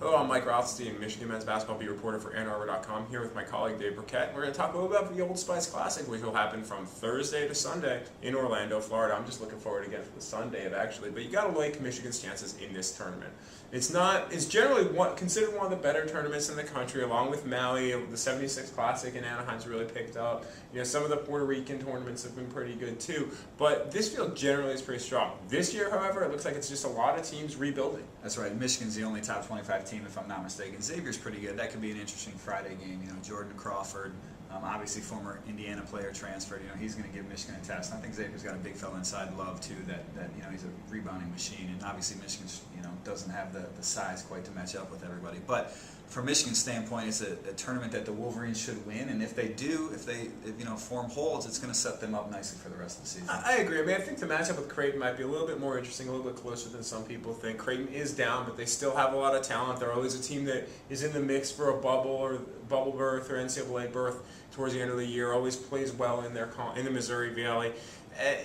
Hello, I'm Mike Rothstein, Michigan men's basketball beat reporter for Ann Arbor.com, here with my colleague Dave Birkett. We're going to talk a little bit about the Old Spice Classic, which will happen from Thursday to Sunday in Orlando, Florida. I'm just looking forward again for the Sunday of actually, but you got to like Michigan's chances in this tournament. It's generally considered one of the better tournaments in the country, along with Maui. The 76 Classic in Anaheim's really picked up. You know, some of the Puerto Rican tournaments have been pretty good too, but this field generally is pretty strong. This year, however, it looks like it's just a lot of teams rebuilding. That's right. Michigan's the only top 25 team, if I'm not mistaken. Xavier's pretty good. That could be an interesting Friday game. You know, Jordan Crawford, obviously former Indiana player, transferred. You know, he's going to give Michigan a test. And I think Xavier's got a big fella inside, Love too. That you know, he's a rebounding machine. And obviously Michigan's doesn't have the size quite to match up with everybody. But from Michigan's standpoint, it's a tournament that the Wolverines should win. And if they do, if form holds, it's going to set them up nicely for the rest of the season. I agree. I mean, I think the matchup with Creighton might be a little bit more interesting, a little bit closer than some people think. Creighton is down, but they still have a lot of talent. They're always a team that is in the mix for a bubble berth or NCAA berth towards the end of the year. Always plays well in the Missouri Valley.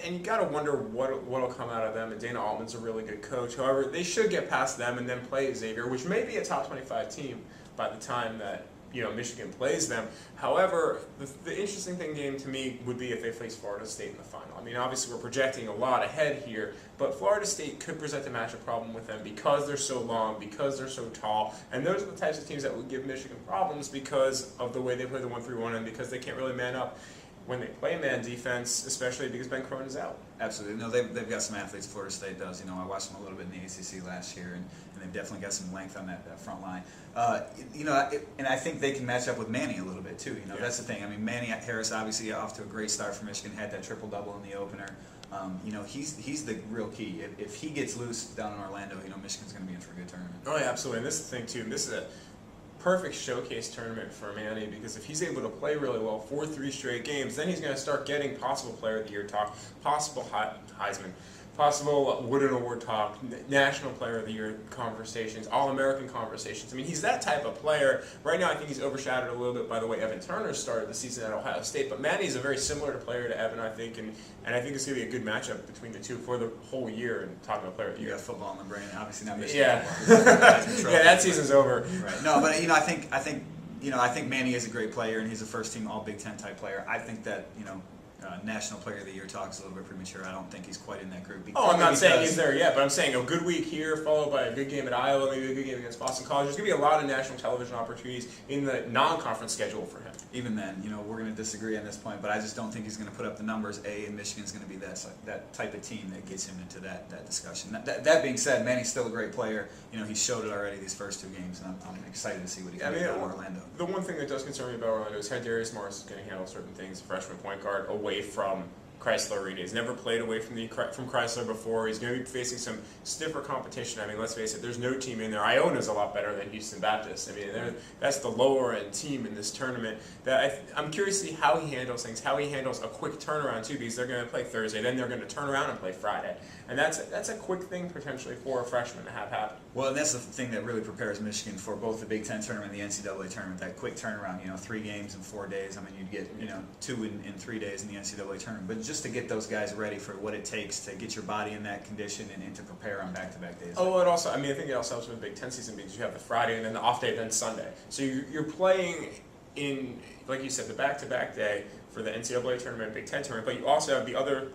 And you got to wonder what'll come out of them. And Dana Altman's a really good coach. However, they should get past them and then play Xavier, which may be a top 25 team by the time that Michigan plays them. However, the interesting game to me would be if they face Florida State in the final. I mean, obviously we're projecting a lot ahead here, but Florida State could present a matchup problem with them because they're so long, because they're so tall, and those are the types of teams that would give Michigan problems because of the way they play the 1-3-1 and because they can't really man up when they play man defense, especially because Ben Crone is out. Absolutely. No, they've got some athletes. Florida State does. I watched them a little bit in the ACC last year, and they've definitely got some length on that front line. And I think they can match up with Manny a little bit too. That's the thing. I mean, Manny Harris obviously off to a great start for Michigan. Had that triple-double in the opener. He's the real key. If he gets loose down in Orlando, Michigan's going to be in for a good tournament. Oh, yeah, absolutely. And this is the thing too. This is a perfect showcase tournament for Manny because if he's able to play really well for 3 straight games, then he's going to start getting possible Player of the Year talk, possible Heisman, possible Wooden Award talk, National Player of the Year conversations, All-American conversations. I mean, he's that type of player. Right now, I think he's overshadowed a little bit by the way Evan Turner started the season at Ohio State, but Manny's a very similar player to Evan, I think, and I think it's going to be a good matchup between the two for the whole year. And talking about Player of the Year, you got football in the brain, obviously not Michigan. Yeah, football. yeah, that season's over. Right. No, but I think Manny is a great player, and he's a first-team All Big Ten type player. I think that National Player of the Year talk is a little bit premature. I don't think he's quite in that group. I'm not saying he's there yet, but I'm saying a good week here, followed by a good game at Iowa, maybe a good game against Boston College. There's going to be a lot of national television opportunities in the non-conference schedule for him. Even then, we're going to disagree on this point, but I just don't think he's going to put up the numbers. And Michigan's going to be that type of team that gets him into that discussion. That being said, Manny's still a great player. He showed it already these first 2 games, and I'm excited to see what he can do in Orlando. The one thing that does concern me about Orlando is how Darius Morris is going to handle certain things, freshman point guard, away from Chrysler Arena. He's never played away from Chrysler before. He's going to be facing some stiffer competition. I mean, let's face it, there's no team in there. Iona's a lot better than Houston Baptist. I mean, that's the lower-end team in this tournament. I'm curious to see how he handles things, how he handles a quick turnaround, too, because they're going to play Thursday, then they're going to turn around and play Friday. And that's a quick thing, potentially, for a freshman to have happen. Well, and that's the thing that really prepares Michigan for both the Big Ten tournament and the NCAA tournament, that quick turnaround, 3 games in 4 days. I mean, you'd get, 2 in 3 days in the NCAA tournament. But just to get those guys ready for what it takes to get your body in that condition and to prepare on back-to-back days. Oh, I think it also helps with the Big Ten season because you have the Friday and then the off day, then Sunday. So you're playing in, like you said, the back-to-back day for the NCAA tournament, Big Ten tournament, but you also have the other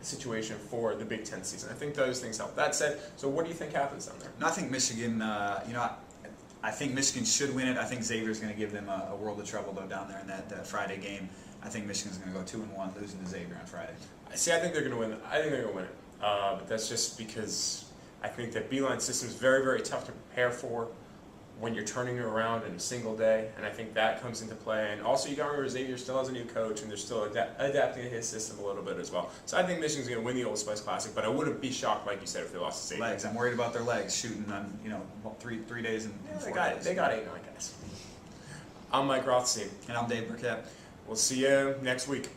situation for the Big Ten season. I think those things help. That said, so what do you think happens down there? No, I think Michigan, I think Michigan should win it. I think Xavier's going to give them a world of trouble, though, down there in that Friday game. I think Michigan's going to go 2-1, losing to Xavier on Friday. See, I think they're going to win. I think they're going to win it. But that's just because I think that Beeline's system is very, very tough to prepare for when you're turning it around in a single day, and I think that comes into play. And also, you got to remember Xavier still has a new coach, and they're still adapting to his system a little bit as well. So I think Michigan's going to win the Old Spice Classic, but I wouldn't be shocked, like you said, if they lost to Xavier. Legs. I'm worried about their legs shooting on 3 days and 4 days. They got 8-9 guys. I'm Mike Rothstein. And I'm Dave Birkett. We'll see you next week.